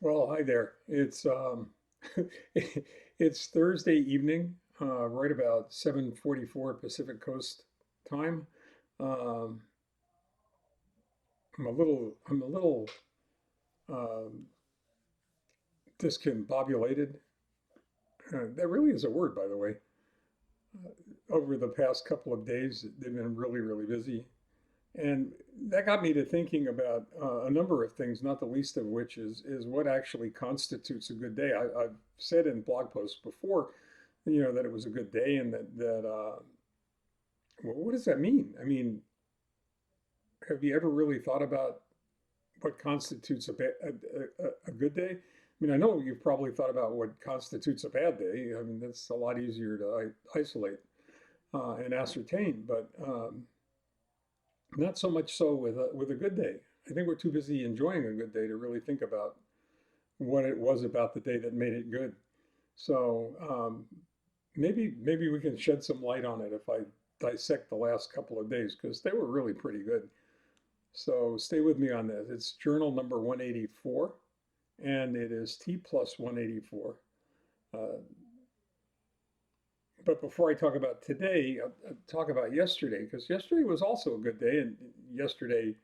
Well, hi there. It's Thursday evening, right about 7:44 Pacific Coast time. Um, I'm a little um, discombobulated. That really is a word, by the way. Over the past couple of days, they've been really, really busy, and that got me to thinking about a number of things, not the least of which is what actually constitutes a good day. I've said in blog posts before, that it was a good day, and that well, what does that mean? I mean, have you ever really thought about what constitutes a good day? I mean, I know you've probably thought about what constitutes a bad day. I mean, that's a lot easier to isolate and ascertain, but not so much so with a good day. I think we're too busy enjoying a good day to really think about what it was about the day that made it good. So maybe we can shed some light on it if I dissect the last couple of days because they were really pretty good. So stay with me on this. It's journal number 184, and it is T plus 184. Uh, but before I talk about today, I'll talk about yesterday because yesterday was also a good day, and yesterday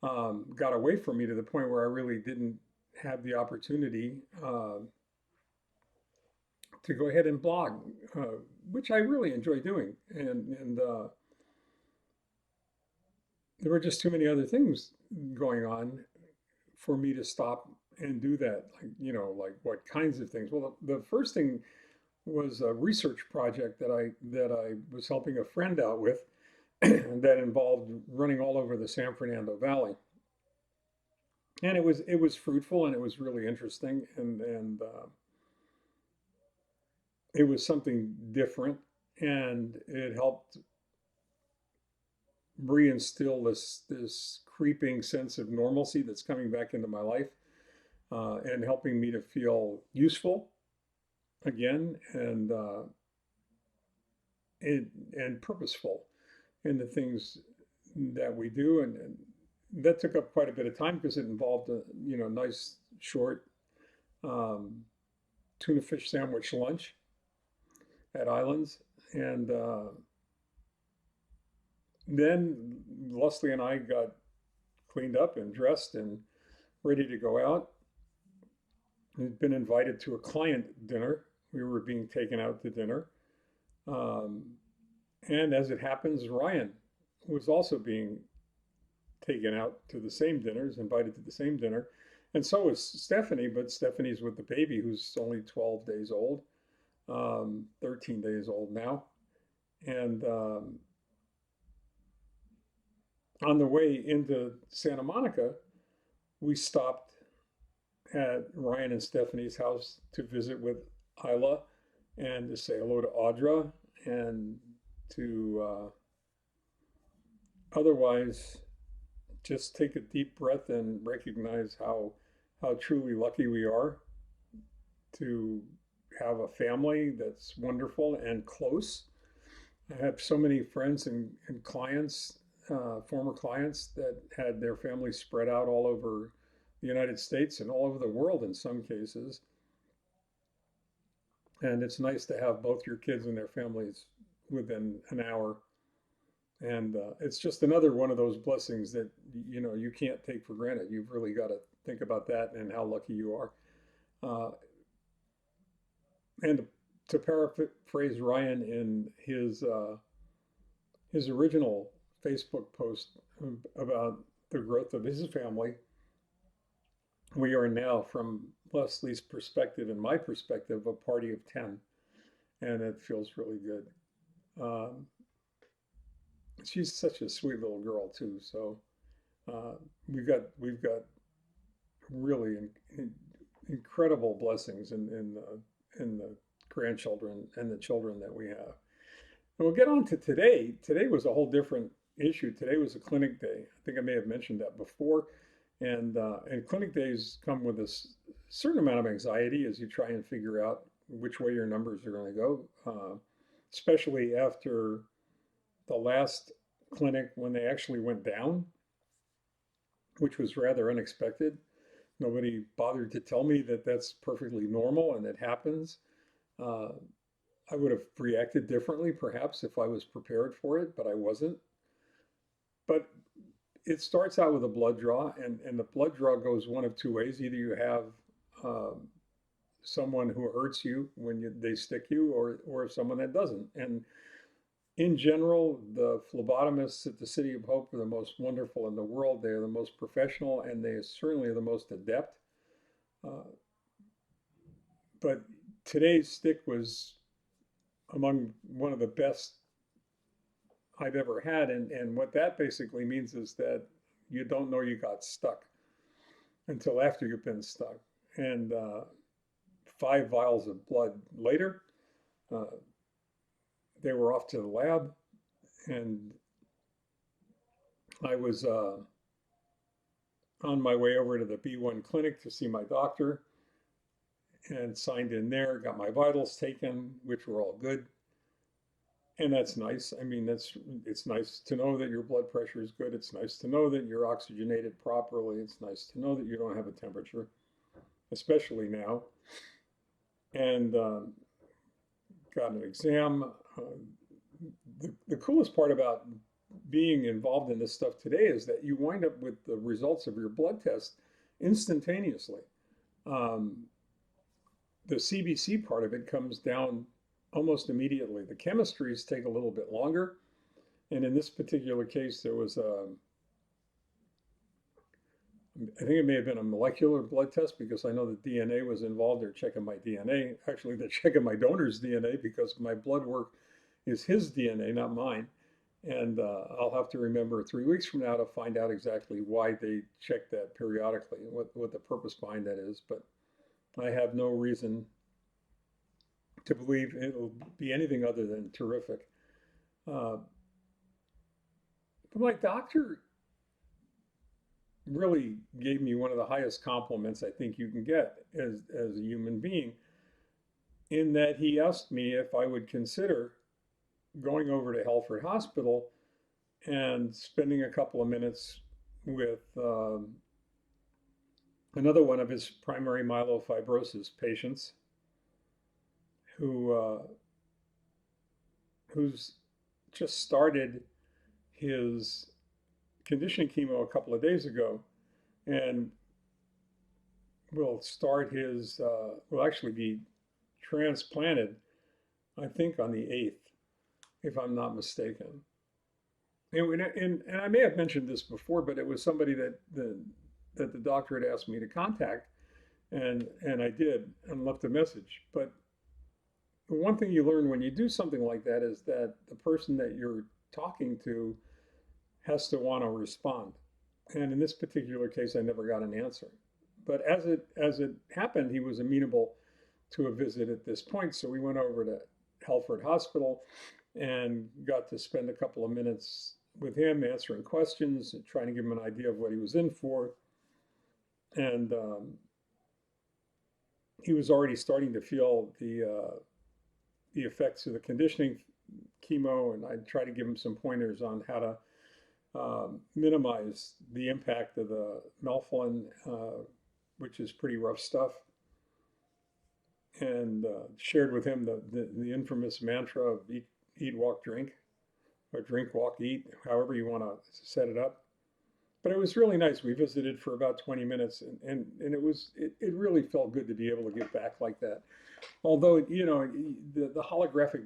got away from me to the point where I really didn't have the opportunity to go ahead and blog, which I really enjoy doing. And there were just too many other things going on for me to stop and do that. Like what kinds of things? Well, the first thing was a research project that I was helping a friend out with that involved running all over the San Fernando Valley. And it was fruitful and it was really interesting and it was something different and it helped reinstill this creeping sense of normalcy that's coming back into my life and helping me to feel useful again and purposeful in the things that we do and that took up quite a bit of time because it involved a nice short um, tuna fish sandwich lunch at Islands and then Leslie and I got cleaned up and dressed and ready to go out. We'd been invited to a client dinner. We were being taken out to dinner. Um, and as it happens, Ryan was also being taken out to the same dinners, invited to the same dinner. And so was Stephanie, but Stephanie's with the baby who's only 12 days old, 13 days old now. And on the way into Santa Monica, we stopped at Ryan and Stephanie's house to visit with Isla and to say hello to Audra and to otherwise just take a deep breath and recognize how truly lucky we are to have a family that's wonderful and close. I have so many friends and clients, former clients that had their families spread out all over the United States and all over the world in some cases. And it's nice to have both your kids and their families within an hour. And it's just another one of those blessings that you can't take for granted. You've really got to think about that and how lucky you are. Uh, and to paraphrase Ryan in his original Facebook post about the growth of his family, we are now, from Leslie's perspective and my perspective, a party of 10, and it feels really good. Um, she's such a sweet little girl too. So uh, we've got really incredible blessings in the grandchildren and the children that we have. And we'll get on to today. Today was a whole different issue. Today was a clinic day. I think I may have mentioned that before. And clinic days come with a certain amount of anxiety as you try and figure out which way your numbers are going to go, especially after the last clinic when they actually went down, which was rather unexpected. Nobody bothered to tell me that that's perfectly normal and it happens. Uh, I would have reacted differently, perhaps, if I was prepared for it, but I wasn't. But it starts out with a blood draw, and the blood draw goes one of two ways. Either you have um, someone who hurts you when they stick you, or someone that doesn't. And in general, the phlebotomists at the City of Hope are the most wonderful in the world. They are the most professional, and they certainly are the most adept. Uh, but today's stick was among one of the best I've ever had. And what that basically means is that you don't know you got stuck until after you've been stuck. And 5 vials of blood later, uh, they were off to the lab, and I was on my way over to the B1 clinic to see my doctor and signed in there, got my vitals taken, which were all good. And that's nice. I mean, it's nice to know that your blood pressure is good. It's nice to know that you're oxygenated properly. It's nice to know that you don't have a temperature, especially now. And got an exam. The coolest part about being involved in this stuff today is that you wind up with the results of your blood test instantaneously. Um, the CBC part of it comes down almost immediately. The chemistries take a little bit longer. And in this particular case, there was I think it may have been a molecular blood test because I know the DNA was involved. They're checking my DNA. Actually, they're checking my donor's DNA because my blood work is his DNA, not mine. And I'll have to remember 3 weeks from now to find out exactly why they check that periodically, what the purpose behind that is. But I have no reason to believe it will be anything other than terrific. Uh, but my doctor really gave me one of the highest compliments I think you can get as a human being, in that he asked me if I would consider going over to Helford Hospital and spending a couple of minutes with another one of his primary myelofibrosis patients who's just started his conditioning chemo a couple of days ago, and will start his will actually be transplanted, I think, on the 8th, if I'm not mistaken. And I may have mentioned this before, but it was somebody that the doctor had asked me to contact, and I did, and left a message. But the one thing you learn when you do something like that is that the person that you're talking to has to want to respond. And in this particular case, I never got an answer. But as it happened, he was amenable to a visit at this point. So we went over to Helford Hospital and got to spend a couple of minutes with him answering questions and trying to give him an idea of what he was in for. And he was already starting to feel the effects of the conditioning chemo, and I tried to give him some pointers on how to minimize the impact of the melphalan, which is pretty rough stuff, and shared with him the infamous mantra of eat, walk, drink, or drink, walk, eat, however you want to set it up. But it was really nice. We visited for about 20 minutes, and it really felt good to be able to give back like that. Although, the holographic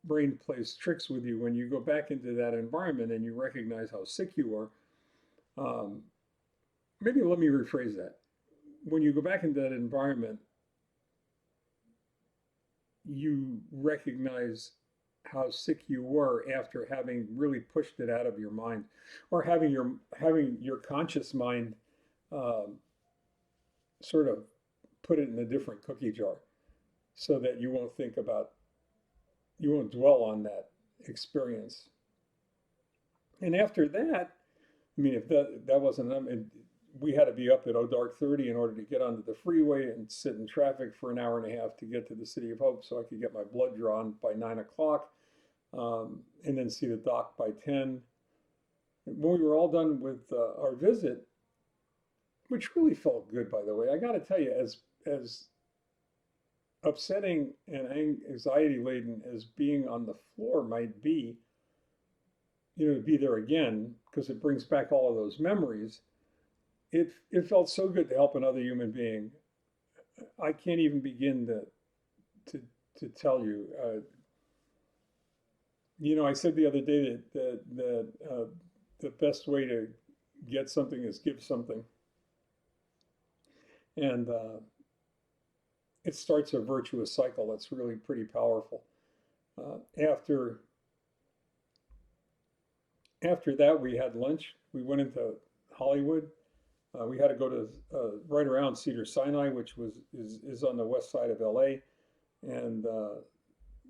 brain plays tricks with you when you go back into that environment and you recognize how sick you are. Maybe let me rephrase that. When you go back into that environment, you recognize how sick you were after having really pushed it out of your mind, or having your conscious mind sort of put it in a different cookie jar, so that you won't dwell on that experience. And after that, I mean, if that wasn't enough, we had to be up at dark 30 in order to get onto the freeway and sit in traffic for an hour and a half to get to the City of Hope, so I could get my blood drawn by 9 o'clock, and then see the doc by 10. When we were all done with our visit, which really felt good, by the way. I got to tell you, as upsetting and anxiety laden as being on the floor might be, to be there again because it brings back all of those memories. It felt so good to help another human being. I can't even begin to to tell you. I said the other day that the best way to get something is give something, and it starts a virtuous cycle that's really pretty powerful. Uh, after after that, we had lunch. We went into Hollywood. We had to go to right around Cedar Sinai, which is on the west side of LA, and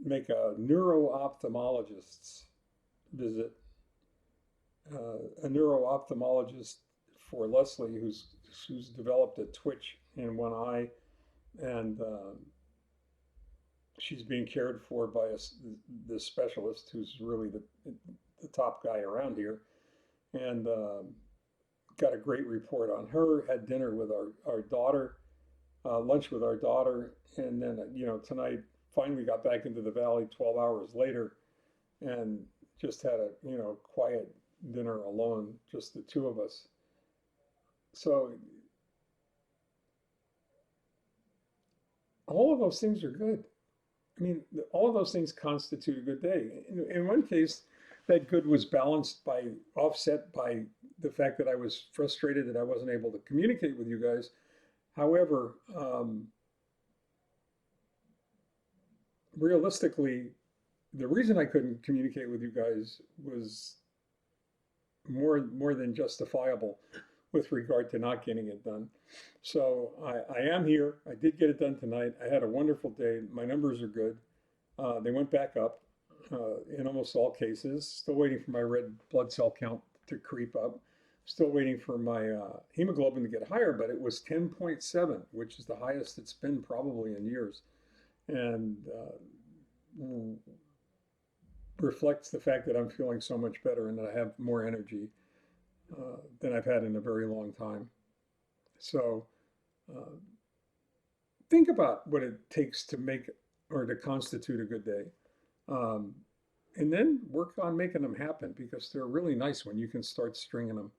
make a neuro-ophthalmologist's visit. A neuro-ophthalmologist for Leslie, who's developed a twitch in one eye, and she's being cared for by the specialist, who's really the top guy around here, and got a great report on her. Had dinner with our daughter, lunch with our daughter, and then tonight finally got back into the valley 12 hours later, and just had a quiet dinner alone, just the two of us. So all of those things are good. I mean, all of those things constitute a good day. In one case, that good was offset by the fact that I was frustrated that I wasn't able to communicate with you guys. However, realistically, the reason I couldn't communicate with you guys was more than justifiable with regard to not getting it done. So I am here. I did get it done tonight. I had a wonderful day. My numbers are good. They went back up in almost all cases. Still waiting for my red blood cell count to creep up. Still waiting for my hemoglobin to get higher, but it was 10.7, which is the highest it's been probably in years, and reflects the fact that I'm feeling so much better and that I have more energy than I've had in a very long time. So think about what it takes to make or to constitute a good day. And then work on making them happen, because they're really nice when you can start stringing them.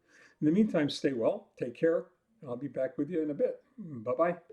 In the meantime, stay well, take care. I'll be back with you in a bit. Bye-bye.